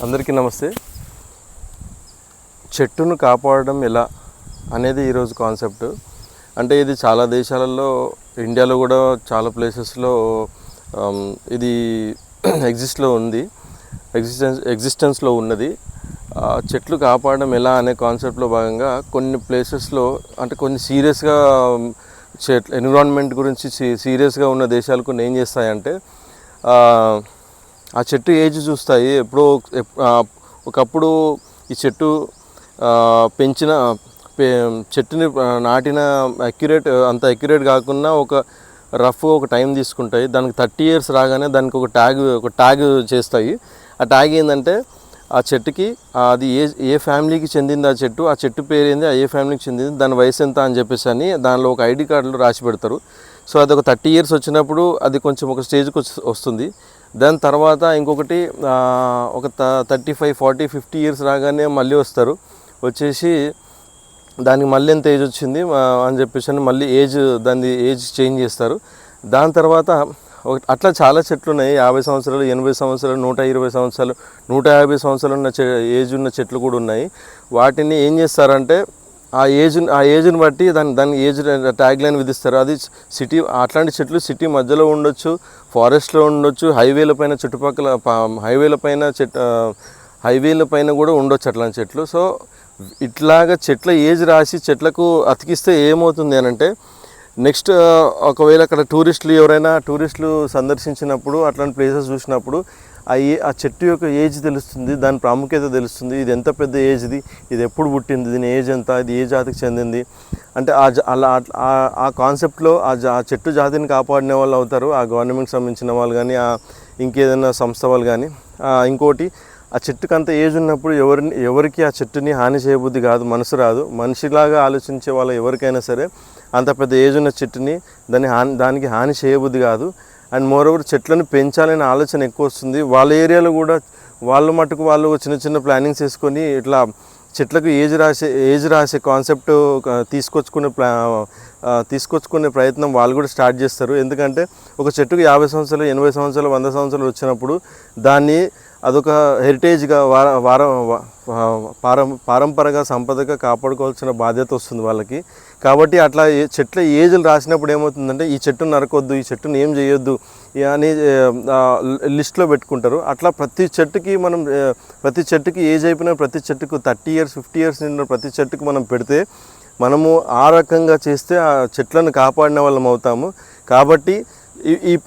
అందరికీ నమస్తే. చెట్టును కాపాడడం ఎలా అనేది ఈరోజు కాన్సెప్ట్. అంటే ఇది చాలా దేశాలలో, ఇండియాలో కూడా చాలా ప్లేసెస్లో ఇది ఎగ్జిస్టెన్స్లో ఉన్నది. చెట్లు కాపాడడం ఎలా అనే కాన్సెప్ట్లో భాగంగా కొన్ని ప్లేసెస్లో అంటే కొన్ని సీరియస్గా ఎన్విరాన్మెంట్ గురించి సీరియస్గా ఉన్న దేశాలు కొన్ని ఏం చేస్తాయంటే ఆ చెట్టు ఏజ్ చూస్తాయి. ఒకప్పుడు ఈ చెట్టు చెట్టుని నాటిన అంత అక్యురేట్ కాకుండా ఒక టైం తీసుకుంటాయి. దానికి 30 years రాగానే దానికి ఒక ట్యాగ్ చేస్తాయి. ఆ ట్యాగ్ ఏంటంటే ఆ చెట్టుకి అది ఏ ఫ్యామిలీకి చెందింది, ఆ చెట్టు పేరు ఏంది, ఏ ఫ్యామిలీకి చెందింది, దాని వయసు ఎంత అని చెప్పేసి అని దానిలో ఒక ఐడి కార్డులో రాసి పెడతారు. సో అది ఒక 30 years వచ్చినప్పుడు అది కొంచెం ఒక స్టేజ్కి వస్తుంది. దాని తర్వాత ఇంకొకటి ఒక 35, 40, 50 years రాగానే మళ్ళీ వస్తారు. వచ్చేసి దానికి మళ్ళీ ఎంత ఏజ్ వచ్చింది అని చెప్పేసి అని మళ్ళీ దాని ఏజ్ చేంజ్ చేస్తారు. దాని తర్వాత అట్లా చాలా చెట్లు ఉన్నాయి. 50 సంవత్సరాలు, 80 సంవత్సరాలు, 120 సంవత్సరాలు, 150 సంవత్సరాలు ఉన్న ఏజ్ ఉన్న చెట్లు కూడా ఉన్నాయి. వాటిని ఏం చేస్తారంటే ఆ ఏజ్ని బట్టి దాని ఏజ్ ట్యాగ్ లైన్ విధిస్తారు. అది అట్లాంటి చెట్లు సిటీ మధ్యలో ఉండొచ్చు, ఫారెస్ట్లో ఉండొచ్చు, హైవేల పైన చుట్టుపక్కల హైవేల పైన కూడా ఉండొచ్చు అట్లాంటి చెట్లు. సో ఇట్లాగా చెట్ల ఏజ్ రాసి చెట్లకు అతికిస్తే ఏమవుతుంది అని అంటే నెక్స్ట్ ఒకవేళ అక్కడ టూరిస్టులు సందర్శించినప్పుడు అట్లాంటి ప్లేసెస్ చూసినప్పుడు ఆ చెట్టు యొక్క ఏజ్ తెలుస్తుంది, దాని ప్రాముఖ్యత తెలుస్తుంది. ఇది ఎంత పెద్ద ఏజ్ది, ఇది ఎప్పుడు పుట్టింది, దీని ఏజ్ ఎంత, ఇది ఏ జాతికి చెందింది అంటే ఆ కాన్సెప్ట్లో ఆ చెట్టు జాతిని కాపాడిన వాళ్ళు అవుతారు. ఆ గవర్నమెంట్కి సంబంధించిన వాళ్ళు కానీ, ఇంకేదైనా సంస్థ వాళ్ళు కానీ. ఇంకోటి, ఆ చెట్టుకు అంత ఏజ్ ఉన్నప్పుడు ఎవరికి ఆ చెట్టుని హాని చేయబుద్ధి కాదు, మనసు రాదు. మనిషిలాగా ఆలోచించే వాళ్ళు ఎవరికైనా సరే అంత పెద్ద ఏజ్ ఉన్న చెట్టుని దానికి హాని చేయబుద్ధి కాదు. అండ్ మోరోవర్ చెట్లను పెంచాలనే ఆలోచన ఎక్కువ వస్తుంది. వాళ్ళ ఏరియాలో కూడా వాళ్ళు చిన్న చిన్న ప్లానింగ్స్ వేసుకొని ఇట్లా చెట్లకు ఏజ్ రాసే కాన్సెప్ట్ తీసుకొచ్చుకునే ప్రయత్నం వాళ్ళు కూడా స్టార్ట్ చేస్తారు. ఎందుకంటే ఒక చెట్టుకు 50 సంవత్సరాలు, 80 సంవత్సరాలు, 100 సంవత్సరాలు వచ్చినప్పుడు దాన్ని అదొక హెరిటేజ్గా పారంపరగా సంపదగా కాపాడుకోవాల్సిన బాధ్యత వస్తుంది వాళ్ళకి. కాబట్టి అట్లా చెట్ల ఏజ్లు రాసినప్పుడు ఏమవుతుందంటే ఈ చెట్టును నరకొద్దు, ఈ చెట్టును ఏం చేయొద్దు అని లిస్ట్లో పెట్టుకుంటారు. అట్లా ప్రతి చెట్టుకి ఏజ్ అయిపోయిన ప్రతి చెట్టుకు 30 years, 50 years నిండిన ప్రతి చెట్టుకు మనం పెడితే మనము ఆ రకంగా చేస్తే ఆ చెట్లను కాపాడిన వాళ్ళం అవుతాము. కాబట్టి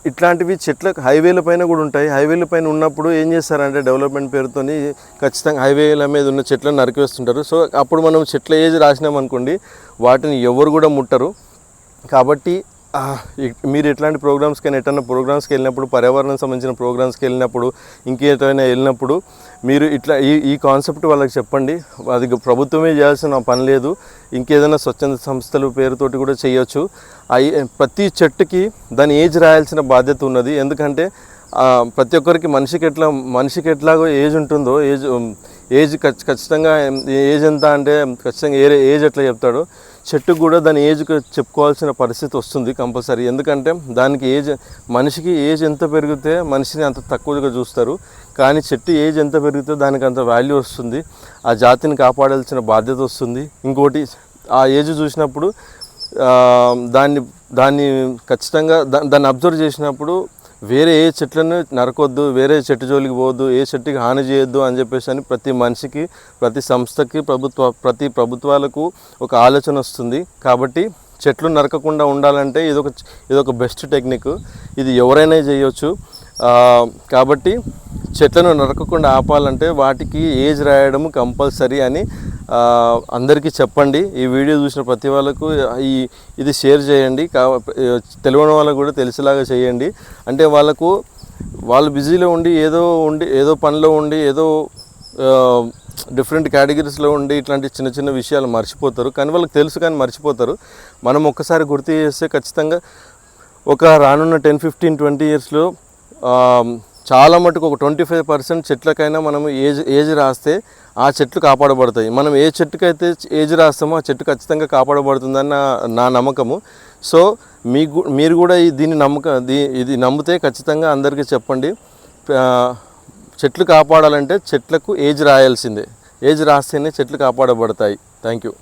ఇట్లాంటివి చెట్లకు హైవేల పైన కూడా ఉంటాయి. హైవేల పైన ఉన్నప్పుడు ఏం చేస్తారంటే డెవలప్మెంట్ పేరుతోని ఖచ్చితంగా హైవేల మీద ఉన్న చెట్లను నరికివేస్తుంటారు. సో అప్పుడు మనం చెట్ల ఏజ్ రాసినామనుకోండి, వాటిని ఎవరు కూడా ముట్టరు. కాబట్టి మీరు ఎట్లాంటి ఎటన్నా ప్రోగ్రామ్స్కి వెళ్ళినప్పుడు, పర్యావరణం సంబంధించిన ప్రోగ్రామ్స్కి వెళ్ళినప్పుడు, ఇంకేటైనా వెళ్ళినప్పుడు మీరు ఇట్లా ఈ కాన్సెప్ట్ వాళ్ళకి చెప్పండి. అది ప్రభుత్వమే చేయాల్సిన పని లేదు, ఇంకేదైనా స్వచ్ఛంద సంస్థల పేరుతోటి కూడా చేయొచ్చు. ప్రతి చెట్టుకి దాని ఏజ్ రాయాల్సిన బాధ్యత ఉన్నది. ఎందుకంటే ప్రతి ఒక్కరికి మనిషికి ఎట్లాగో ఏజ్ ఉంటుందో, ఏజ్ ఖచ్చితంగా ఏజ్ ఎంత అంటే ఖచ్చితంగా ఏజ్ ఎట్లా చెప్తాడో చెట్టుకు కూడా దాని ఏజ్కి చెప్పుకోవాల్సిన పరిస్థితి వస్తుంది కంపల్సరీ. ఎందుకంటే దానికి మనిషికి ఏజ్ ఎంత పెరిగితే మనిషిని అంత తక్కువగా చూస్తారు. కానీ చెట్టు ఏజ్ ఎంత పెరిగితే దానికి అంత వాల్యూ వస్తుంది, ఆ జాతిని కాపాడాల్సిన బాధ్యత వస్తుంది. ఇంకోటి, ఆ ఏజ్ చూసినప్పుడు దాన్ని ఖచ్చితంగా దాన్ని అబ్జర్వ్ చేసినప్పుడు వేరే ఏ చెట్లను నరకొద్దు, వేరే చెట్టు జోలికి పోవద్దు, ఏ చెట్టుకి హాని చేయొద్దు అని చెప్పేసి అని ప్రతి మనిషికి, ప్రతి సంస్థకి, ప్రతి ప్రభుత్వాలకు ఒక ఆలోచన వస్తుంది. కాబట్టి చెట్లు నరకకుండా ఉండాలంటే ఇదొక బెస్ట్ టెక్నిక్. ఇది ఎవరైనా చేయొచ్చు. కాబట్టి చెట్లను నరకకుండా ఆపాలంటే వాటికి ఏజ్ రాయడం కంపల్సరీ అని అందరికీ చెప్పండి. ఈ వీడియో చూసిన ప్రతి వాళ్ళకు ఇది షేర్ చేయండి. తెలియని వాళ్ళకు కూడా తెలిసేలాగా చేయండి. అంటే వాళ్ళు బిజీలో ఉండి ఏదో పనిలో ఉండి ఏదో డిఫరెంట్ కేటగిరీస్లో ఉండి ఇట్లాంటి చిన్న చిన్న విషయాలు మర్చిపోతారు. కానీ వాళ్ళకి తెలుసు, కానీ మర్చిపోతారు. మనం ఒక్కసారి గుర్తు చేస్తే ఖచ్చితంగా ఒక రానున్న 10, 15, 20 yearsలో చాలా మటుకు ఒక 25% చెట్లకైనా మనం ఏజ్ రాస్తే ఆ చెట్లు కాపాడబడతాయి. మనం ఏ చెట్టుకైతే ఏజ్ రాస్తామో ఆ చెట్టు ఖచ్చితంగా కాపాడబడుతుందని నా నమ్మకము. సో మీరు కూడా ఇది నమ్మితే ఖచ్చితంగా అందరికీ చెప్పండి. చెట్లు కాపాడాలంటే చెట్లకు ఏజ్ రాయాల్సిందే. ఏజ్ రాస్తేనే చెట్లు కాపాడబడతాయి. Thank you.